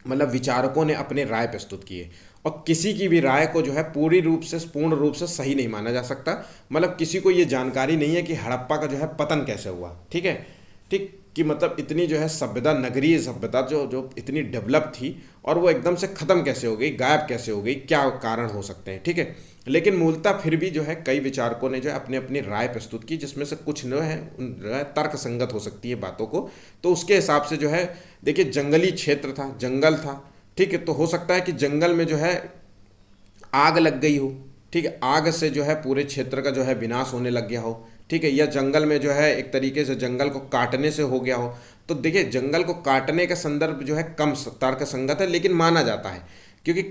मतलब विचारकों ने अपने राय प्रस्तुत किए, और किसी की भी राय को जो है पूर्ण रूप से सही नहीं माना जा सकता। मतलब किसी को ये जानकारी नहीं है कि हड़प्पा का जो है पतन कैसे हुआ। ठीक है, ठीक, कि मतलब इतनी जो है सभ्यता, नगरीय सभ्यता जो जो इतनी डेवलप थी, और वो एकदम से ख़त्म कैसे हो गई, गायब कैसे हो गई, क्या कारण हो सकते हैं? ठीक है, लेकिन मूलतः फिर भी जो है कई विचारकों ने जो है अपनी अपनी राय प्रस्तुत की, जिसमें से कुछ जो है तर्क संगत हो सकती है बातों को। तो उसके हिसाब से जो है देखिए जंगली क्षेत्र था, जंगल था। ठीक है, तो हो सकता है कि जंगल में जो है आग लग गई हो। ठीक है, आग से जो है पूरे क्षेत्र का जो है विनाश होने लग गया हो। ठीक है, या जंगल में जो है एक तरीके से जंगल को काटने से हो गया हो। तो देखिए जंगल को काटने का संदर्भ जो है कम तर्क संगत है, लेकिन माना जाता है, क्योंकि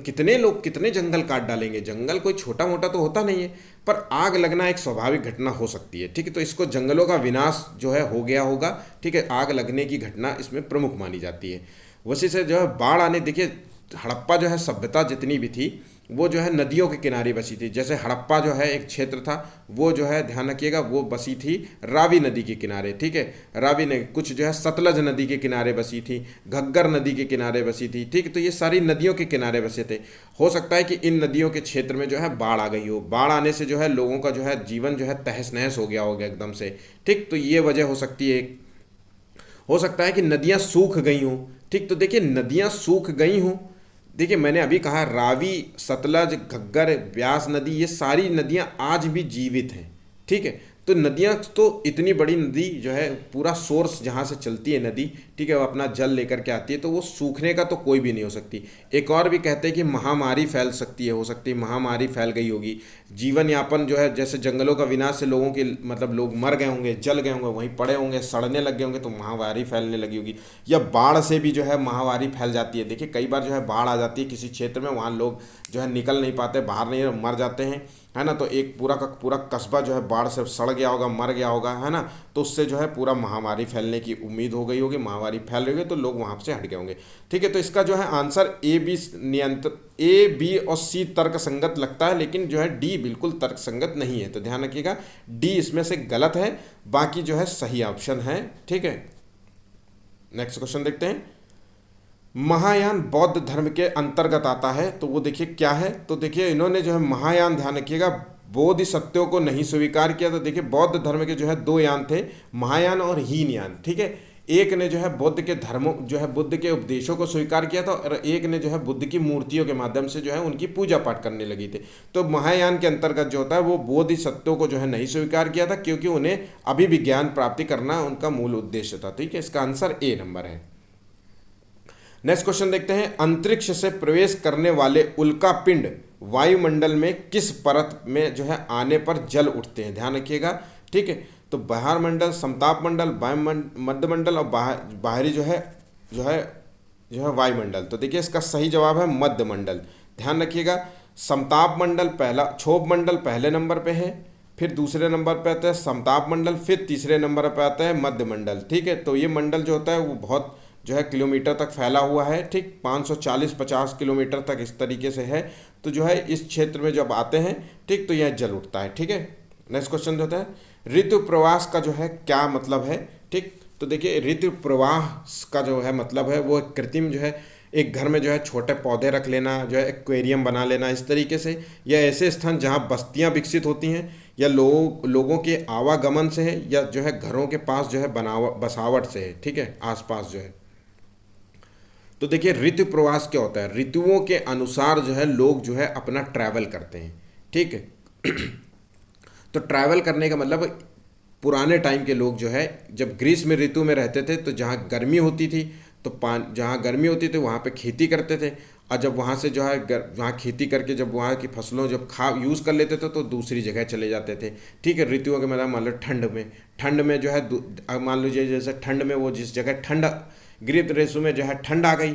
कितने लोग कितने जंगल काट डालेंगे, जंगल कोई छोटा मोटा तो होता नहीं है, पर आग लगना एक स्वाभाविक घटना हो सकती है। ठीक है, तो इसको जंगलों का विनाश जो है हो गया होगा। ठीक है, आग लगने की घटना इसमें प्रमुख मानी जाती है। वैसे से जो है बाढ़ आने, देखिए हड़प्पा जो है सभ्यता जितनी भी थी वो जो है नदियों के किनारे बसी थी। जैसे हड़प्पा जो है एक क्षेत्र था, वो जो है ध्यान रखिएगा वो बसी थी रावी नदी के किनारे। ठीक है, रावी ने कुछ जो है सतलज नदी के किनारे बसी थी, घग्गर नदी के किनारे बसी थी। ठीक है, तो ये सारी नदियों के किनारे बसे थे। हो सकता है कि इन नदियों के क्षेत्र में जो है बाढ़ आ गई हो, बाढ़ आने से जो है लोगों का जो है जीवन जो है तहस नहस हो गया होगा एकदम से। ठीक, तो ये वजह हो सकती है। हो सकता है कि नदियाँ सूख गई हों। ठीक, तो देखिए नदियाँ सूख गई हों, देखिए मैंने अभी कहा रावी, सतलज, घग्गर, ब्यास नदी, ये सारी नदियाँ आज भी जीवित हैं। ठीक है, तो नदियाँ तो इतनी बड़ी नदी जो है पूरा सोर्स जहाँ से चलती है नदी, ठीक है, वो अपना जल लेकर के आती है, तो वो सूखने का तो कोई भी नहीं हो सकती। एक और भी कहते हैं कि महामारी फैल सकती है, हो सकती है महामारी फैल गई होगी। जीवन यापन जो है, जैसे जंगलों का विनाश से लोगों के मतलब लोग मर गए होंगे, जल गए होंगे, वहीं पड़े होंगे, सड़ने लग गए होंगे, तो महामारी फैलने लगी होगी। या बाढ़ से भी जो है महामारी फैल जाती है। देखिए कई बार जो है बाढ़ आ जाती है किसी क्षेत्र में, वहाँ लोग जो है निकल नहीं पाते, बाहर नहीं, मर जाते हैं, है ना। तो एक पूरा का पूरा कस्बा जो है बाढ़ से सड़ गया होगा, मर गया होगा, है ना। तो उससे जो है पूरा महामारी फैलने की उम्मीद हो गई होगी, महामारी फैल रही होगी, तो लोग वहाँ से हट गए होंगे। ठीक है, तो इसका जो है आंसर ए बी और सी तर्क संगत लगता है, लेकिन जो है डी बिल्कुल तर्क संगत नहीं है। तो ध्यान रखिएगा डी इसमें से गलत है, बाकी जो है सही ऑप्शन है। ठीक है, नेक्स्ट क्वेश्चन देखते हैं। महायान बौद्ध धर्म के अंतर्गत आता है, तो वो देखिए क्या है। तो देखिए इन्होंने जो है महायान, ध्यान रखिएगा, बोधिसत्वों को नहीं स्वीकार किया। तो देखिए बौद्ध धर्म के जो है दो यान थे, महायान और हीनयान। ठीक है, एक ने जो है बुद्ध के धर्मों जो है बुद्ध के उपदेशों को स्वीकार किया था, और एक ने जो है बुद्ध की मूर्तियों के माध्यम से जो है उनकी पूजा पाठ करने लगी थे। तो महायान के अंतर्गत जो होता है वो बोधिसत्वों को जो है नहीं स्वीकार किया था, क्योंकि उन्हें अभी भी ज्ञान प्राप्ति करना उनका मूल उद्देश्य था। ठीक है, इसका आंसर ए नंबर है। नेक्स्ट क्वेश्चन देखते हैं। अंतरिक्ष से प्रवेश करने वाले उल्का पिंड वायुमंडल में किस परत में जो है आने पर जल उठते हैं? ध्यान रखिएगा। ठीक है, तो बाहर मंडल, समताप मंडल, मध्य मंडल और बाहरी जो है जो है वायुमंडल। तो देखिए इसका सही जवाब है मध्य मंडल। ध्यान रखिएगा, समताप मंडल पहला, क्षोभ मंडल पहले नंबर पे है, फिर दूसरे नंबर पे आता है समताप मंडल, फिर तीसरे नंबर पे आता है मध्य मंडल। ठीक है, तो ये मंडल जो होता है वो बहुत जो है किलोमीटर तक फैला हुआ है। ठीक, 540-50 किलोमीटर तक इस तरीके से है। तो जो है इस क्षेत्र में जब आते हैं, ठीक, तो यह जल उठता है। ठीक है, नेक्स्ट क्वेश्चन जो होता है ऋतु प्रवास का जो है क्या मतलब है। ठीक, तो देखिए ऋतु प्रवाह का जो है मतलब है वो कृत्रिम जो है एक घर में जो है छोटे पौधे रख लेना, जो है एक्वेरियम बना लेना इस तरीके से, या ऐसे स्थान जहाँ बस्तियाँ विकसित होती हैं, या लोगों के आवागमन से है, या जो है घरों के पास जो है बसावट से है। ठीक है, आसपास जो है। तो देखिए ऋतु प्रवास क्या होता है, ऋतुओं के अनुसार जो है लोग जो है अपना ट्रैवल करते हैं। ठीक है तो ट्रैवल करने का मतलब पुराने टाइम के लोग जो है जब ग्रीष्म ऋतु में रहते थे तो जहाँ गर्मी होती थी तो जहाँ गर्मी होती थी वहाँ पे खेती करते थे, और जब वहाँ से जो है वहाँ खेती करके जब वहाँ की फसलों जब यूज़ कर लेते थे तो दूसरी जगह चले जाते थे। ठीक है, ऋतुओं के मतलब मान लो ठंड में जो है मान लीजिए जैसे ठंड में वो जिस जगह ठंड ग्रीष्म ऋतु में जो है ठंड आ गई,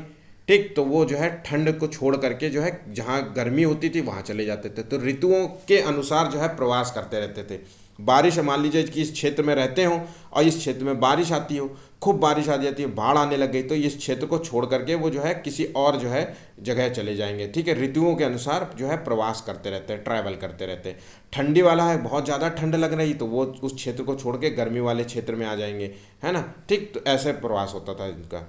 ठीक, तो वो जो है ठंड को छोड़ करके जो है जहाँ गर्मी होती थी वहाँ चले जाते थे। तो ऋतुओं के अनुसार जो है प्रवास करते रहते थे। बारिश मान लीजिए कि इस क्षेत्र में रहते हो और इस क्षेत्र में बारिश आती हो, खूब बारिश आ जाती है, बाढ़ आने लग गई, तो इस क्षेत्र को छोड़ करके वो जो है किसी और जो है जगह चले जाएंगे। ठीक है, ऋतुओं के अनुसार जो है प्रवास करते रहते हैं, ट्रैवल करते रहते हैं। ठंडी वाला है, बहुत ज़्यादा ठंड लग रही तो वो उस क्षेत्र को छोड़ के गर्मी वाले क्षेत्र में आ जाएंगे, है ना। ठीक, तो ऐसे प्रवास होता था इनका,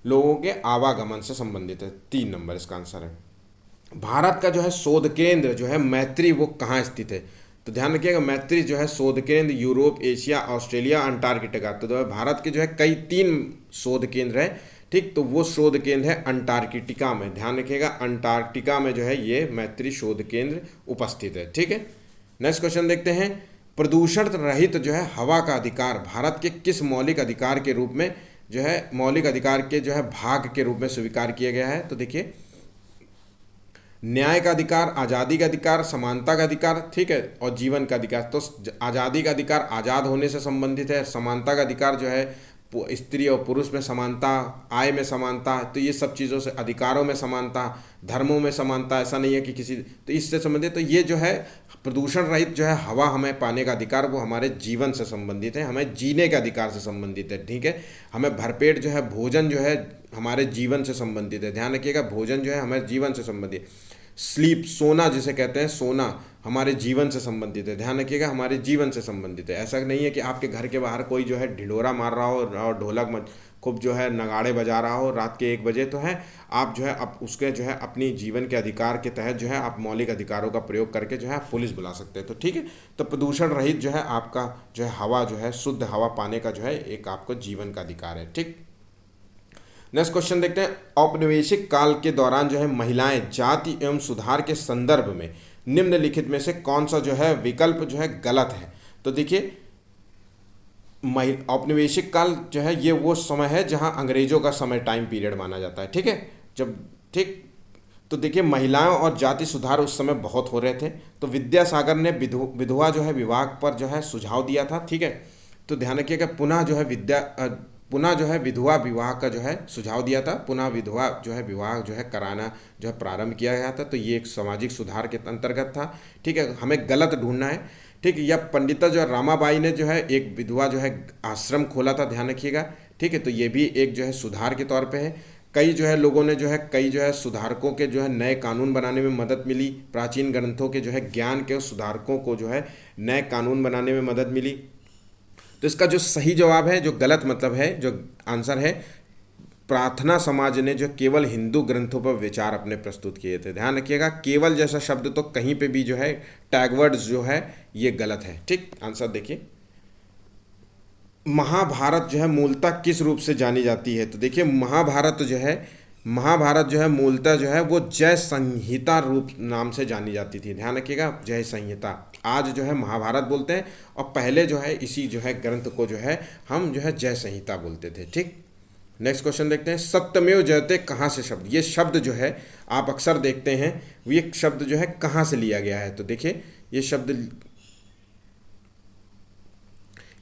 लोगों के आवागमन से संबंधित है। 3 नंबर इसका आंसर है। भारत का जो है शोध केंद्र जो है मैत्री वो कहाँ स्थित है। तो ध्यान रखिएगा मैत्री जो है शोध केंद्र यूरोप, एशिया, ऑस्ट्रेलिया, अंटार्कटिका। तो जो है भारत के जो है कई 3 शोध केंद्र है। ठीक, तो वो शोध केंद्र है अंटार्कटिका में। ध्यान रखिएगा अंटार्कटिका में जो है ये मैत्री शोध केंद्र उपस्थित है। ठीक है, नेक्स्ट क्वेश्चन देखते हैं। प्रदूषण रहित जो है हवा का अधिकार भारत के किस मौलिक अधिकार के रूप में जो है मौलिक अधिकार के जो है भाग के रूप में स्वीकार किया गया है। तो देखिए न्याय का अधिकार, आज़ादी का अधिकार, समानता का अधिकार, ठीक है, और जीवन का अधिकार। तो आज़ादी का अधिकार आज़ाद होने से संबंधित है, समानता का अधिकार जो है स्त्री और पुरुष में समानता, आय में समानता, तो ये सब चीज़ों से, अधिकारों में समानता, धर्मों में समानता, ऐसा नहीं है कि किसी, तो इससे संबंधित। तो ये जो है प्रदूषण रहित जो है हवा हमें पाने का अधिकार वो हमारे जीवन से संबंधित है, हमें जीने के अधिकार से संबंधित है। ठीक है, हमें भरपेट जो है भोजन जो है हमारे जीवन से संबंधित है। ध्यान रखिएगा भोजन जो है हमारे जीवन से संबंधित। स्लीप, सोना जिसे कहते हैं, सोना हमारे जीवन से संबंधित है। ध्यान रखिएगा हमारे जीवन से संबंधित है। ऐसा नहीं है कि आपके घर के बाहर कोई जो है ढिढोरा मार रहा हो और ढोलक खूब जो है नगाड़े बजा रहा हो रात के 1 बजे, तो है आप जो है अब उसके जो है अपनी जीवन के अधिकार के तहत जो है आप मौलिक अधिकारों का प्रयोग करके जो है आप पुलिस बुला सकते हैं। तो ठीक है, तो प्रदूषण रहित जो है आपका जो है हवा जो है शुद्ध हवा पाने का जो है एक आपको जीवन का अधिकार है। ठीक, नेक्स्ट क्वेश्चन देखते हैं। औपनिवेशिक काल के दौरान जो है महिलाएं जाति एवं सुधार के संदर्भ में निम्नलिखित में से कौन सा जो है विकल्प जो है गलत है। तो देखिए औपनिवेशिक काल जो है ये वो समय है जहां अंग्रेजों का समय टाइम पीरियड माना जाता है। ठीक है, जब ठीक, तो देखिए महिलाओं और जाति सुधार उस समय बहुत हो रहे थे। तो विद्यासागर ने विधवा जो है विवाह पर जो है सुझाव दिया था। ठीक है, तो ध्यान रखिएगा पुनः जो है विधवा विवाह का जो है सुझाव दिया था, पुनः विधवा जो है विवाह जो है कराना जो है प्रारंभ किया गया था। तो ये एक सामाजिक सुधार के अंतर्गत था। ठीक है, हमें गलत ढूंढना है। ठीक है, या पंडिता जो है रामाबाई ने जो है एक विधवा जो है आश्रम खोला था, ध्यान रखिएगा। ठीक है, तो ये भी एक जो है सुधार के तौर पे है। कई जो है लोगों ने जो है कई जो है सुधारकों के जो है नए कानून बनाने में मदद मिली। प्राचीन ग्रंथों के जो है ज्ञान के सुधारकों को जो है नए कानून बनाने में मदद मिली। तो इसका जो सही जवाब है, जो गलत मतलब है, जो आंसर है, प्रार्थना समाज ने जो केवल हिंदू ग्रंथों पर विचार अपने प्रस्तुत किए थे। ध्यान रखिएगा केवल जैसा शब्द तो कहीं पे भी जो है टैगवर्ड्स जो है ये गलत है। ठीक, आंसर देखिए महाभारत जो है मूलतः किस रूप से जानी जाती है। तो देखिए महाभारत जो है मूलतः जो है वो जय संहिता रूप नाम से जानी जाती थी। ध्यान रखिएगा जय संहिता, आज जो है महाभारत बोलते हैं और पहले जो है इसी जो है ग्रंथ को जो है हम जो है जय संहिता बोलते थे। ठीक, नेक्स्ट क्वेश्चन देखते हैं। सत्यमेव जयते कहाँ से शब्द, ये शब्द जो है आप अक्सर देखते हैं, ये शब्द जो है कहाँ से लिया गया है। तो देखिए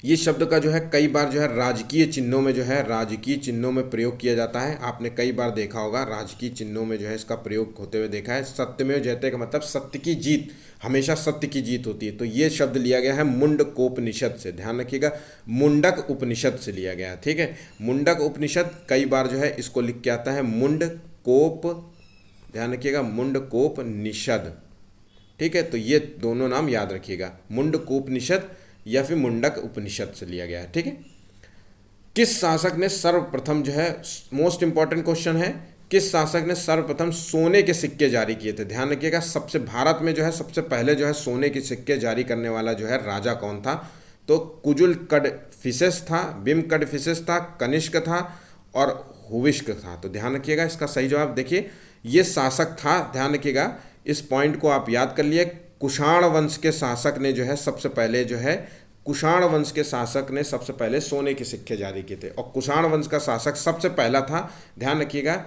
ये शब्द का जो है कई बार जो है राजकीय चिन्हों में जो है राजकीय चिन्हों में प्रयोग किया जाता है। आपने कई बार देखा होगा राजकीय चिन्हों में जो है इसका प्रयोग होते हुए देखा है। सत्यमेव जयते का मतलब सत्य की जीत, हमेशा सत्य की जीत होती है। तो ये शब्द लिया गया है मुंडकोपनिषद से, ध्यान रखिएगा, मुंडक उपनिषद से लिया गया है। ठीक है, मुंडक उपनिषद कई बार जो है इसको लिख के आता है मुंडकोप, ध्यान रखिएगा, मुंडकोपनिषद। ठीक है, तो ये दोनों नाम याद रखिएगा, मुंडकोपनिषद या फिर मुंडक उपनिषद से लिया गया है। ठीक है, किस शासक ने सर्वप्रथम जो है, मोस्ट इंपॉर्टेंट क्वेश्चन है, किस शासक ने सर्वप्रथम सोने के सिक्के जारी किए थे? ध्यान रखिएगा, सबसे भारत में जो है सबसे पहले जो है सोने के सिक्के जारी करने वाला जो है राजा कौन था? तो कुजुल कड़फिसेस था, बिम कड़फिसेस था, कनिष्क था और हुविष्क था। तो ध्यान रखिएगा इसका सही जवाब देखिए, ये शासक था, ध्यान रखिएगा, इस पॉइंट को आप याद कर लिए। कुषाण वंश के शासक ने जो है सबसे पहले जो है, कुषाण वंश के शासक ने सबसे पहले सोने के सिक्के जारी किए थे। और कुषाण वंश का शासक सबसे पहला था, ध्यान रखिएगा,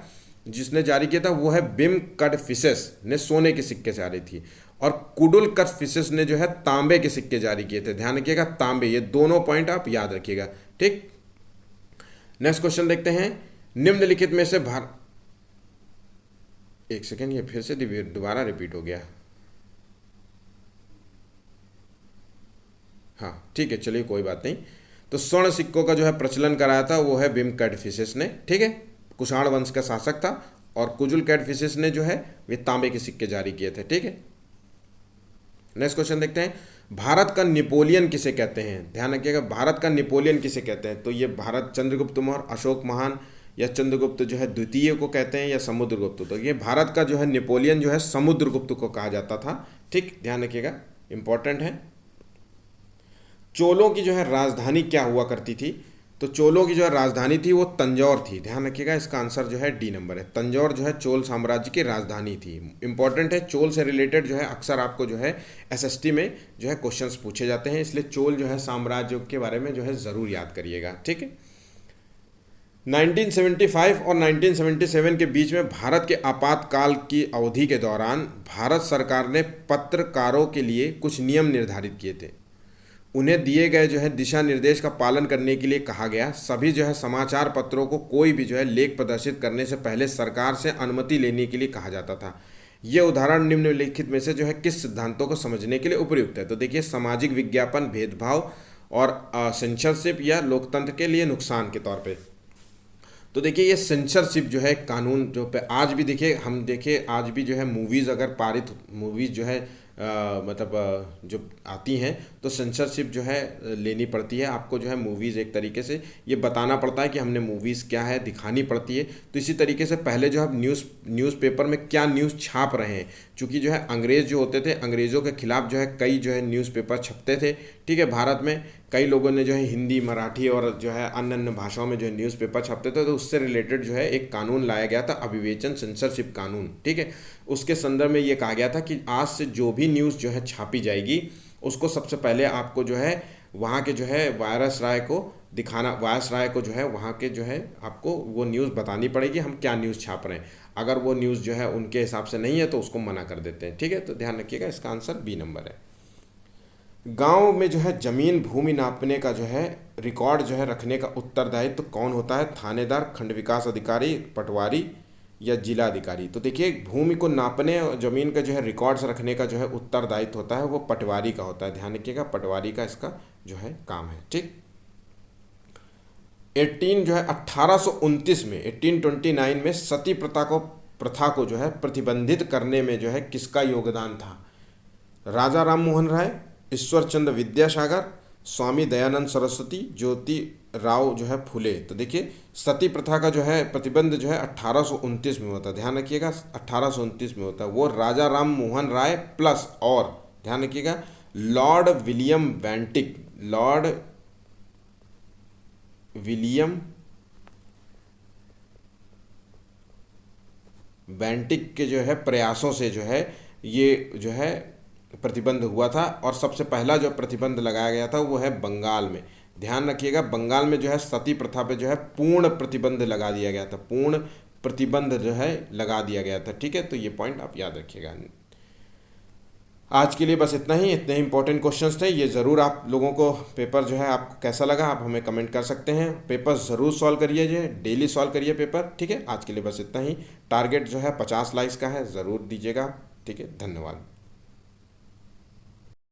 जिसने जारी किया था वो है बिम कड़फिसेस ने सोने के सिक्के जारी थी। और कुडुल कड़फिसेस ने जो है तांबे के सिक्के जारी किए थे। ध्यान रखिएगा, तांबे, ये दोनों पॉइंट आप याद रखिएगा। ठीक, नेक्स्ट क्वेश्चन देखते हैं, निम्नलिखित में से एक सेकेंड, ये फिर से दोबारा रिपीट हो गया। हाँ ठीक है, चलिए कोई बात नहीं। तो स्वर्ण सिक्कों का जो है प्रचलन कराया था वो है बिम कैडफिसेस ने। ठीक है, कुषाण वंश का शासक था। और कुजुल कैडफिसेस ने जो है वे तांबे के सिक्के जारी किए थे। ठीक है, नेक्स्ट क्वेश्चन देखते हैं, भारत का नेपोलियन किसे कहते हैं? ध्यान रखिएगा, भारत का नेपोलियन किसे कहते हैं? तो ये भारत चंद्रगुप्त मौर्य, अशोक महान या चंद्रगुप्त जो है द्वितीय को कहते हैं या समुद्रगुप्त। तो ये भारत का जो है नेपोलियन जो है समुद्रगुप्त को कहा जाता था। ठीक, ध्यान रखिएगा, इंपॉर्टेंट है। चोलों की जो है राजधानी क्या हुआ करती थी? तो चोलों की जो है राजधानी थी वो तंजौर थी। ध्यान रखिएगा, इसका आंसर जो है डी नंबर है। तंजौर जो है चोल साम्राज्य की राजधानी थी। इंपॉर्टेंट है, चोल से रिलेटेड जो है अक्सर आपको जो है एसएसटी में जो है क्वेश्चंस पूछे जाते हैं, इसलिए चोल जो है साम्राज्य के बारे में जो है ज़रूर याद करिएगा। ठीक है, 1975 और 1977 के बीच में भारत के आपातकाल की अवधि के दौरान भारत सरकार ने पत्रकारों के लिए कुछ नियम निर्धारित किए थे। उन्हें दिए गए जो है दिशा निर्देश का पालन करने के लिए कहा गया। सभी जो है समाचार पत्रों को कोई भी जो है लेख प्रदर्शित करने से पहले सरकार से अनुमति लेने के लिए कहा जाता था। ये उदाहरण निम्नलिखित में से जो है किस सिद्धांतों को समझने के लिए उपयुक्त है? तो देखिए, सामाजिक विज्ञापन, भेदभाव और सेंसरशिप या लोकतंत्र के लिए नुकसान के तौर पे। तो देखिए, ये सेंसरशिप जो है कानून जो पे आज भी देखिए, हम देखिए आज भी जो है मूवीज़ अगर पारित मूवीज़ जो है जो आती हैं तो सेंसरशिप जो है लेनी पड़ती है। आपको जो है मूवीज़ एक तरीके से ये बताना पड़ता है कि हमने मूवीज़ क्या है दिखानी पड़ती है। तो इसी तरीके से पहले जो है न्यूज़पेपर में क्या न्यूज़ छाप रहे हैं, चूँकि जो है अंग्रेज़ जो होते थे, अंग्रेज़ों के खिलाफ जो है कई जो है न्यूज़पेपर छपते थे। ठीक है, भारत में कई लोगों ने जो है हिंदी, मराठी और जो है अन्य अन्य भाषाओं में जो है न्यूज़पेपर छपते थे। तो उससे रिलेटेड जो है एक कानून लाया गया था, अभिवेचन सेंसरशिप कानून। ठीक है, उसके संदर्भ में ये कहा गया था कि आज से जो भी न्यूज़ जो है छापी जाएगी उसको सबसे पहले आपको जो है वहाँ के जो है वायसराय को दिखाना, वायसराय को जो है वहाँ के जो है आपको वो न्यूज़ बतानी पड़ेगी हम क्या न्यूज़ छाप रहे हैं। अगर वो न्यूज़ जो है उनके हिसाब से नहीं है तो उसको मना कर देते हैं। ठीक है, तो ध्यान रखिएगा, इसका आंसर बी नंबर है। गांव में जो है जमीन भूमि नापने का जो है रिकॉर्ड जो है रखने का उत्तरदायित्व तो कौन होता है? थानेदार, खंड विकास अधिकारी, पटवारी या जिला अधिकारी। तो देखिए, भूमि को नापने और जमीन का जो है रिकॉर्ड्स रखने का जो है उत्तरदायित्व होता है वो पटवारी का होता है। ध्यान रखिएगा, पटवारी का इसका जो है काम है। ठीक, 1829 में 1829 में सती प्रथा को जो है प्रतिबंधित करने में जो है किसका योगदान था? राजा राम मोहन राय, ईश्वर चंद्र विद्यासागर, स्वामी दयानंद सरस्वती, ज्योति राव जो है फुले। तो देखिए, सती प्रथा का जो है प्रतिबंध जो है 1829 में होता है। ध्यान रखिएगा, 1829 में होता है। वो राजा राम मोहन राय प्लस और ध्यान रखिएगा Lord William Bentinck, Lord William Bentinck के जो है प्रयासों से जो है ये जो है प्रतिबंध हुआ था। और सबसे पहला जो प्रतिबंध लगाया गया था वो है बंगाल में। ध्यान रखिएगा, बंगाल में जो है सती प्रथा पे जो है पूर्ण प्रतिबंध लगा दिया गया था, पूर्ण प्रतिबंध जो है लगा दिया गया था। ठीक है, तो ये पॉइंट आप याद रखिएगा। आज के लिए बस इतना ही, इतने इंपॉर्टेंट क्वेश्चंस थे। ये ज़रूर आप लोगों को पेपर जो है आपको कैसा लगा आप हमें कमेंट कर सकते हैं। पेपर ज़रूर सॉल्व करिए, जो डेली सॉल्व करिए पेपर, ठीक है। आज के लिए बस इतना ही। टारगेट जो है 50 लाइक्स का है, ज़रूर दीजिएगा, ठीक है। धन्यवाद।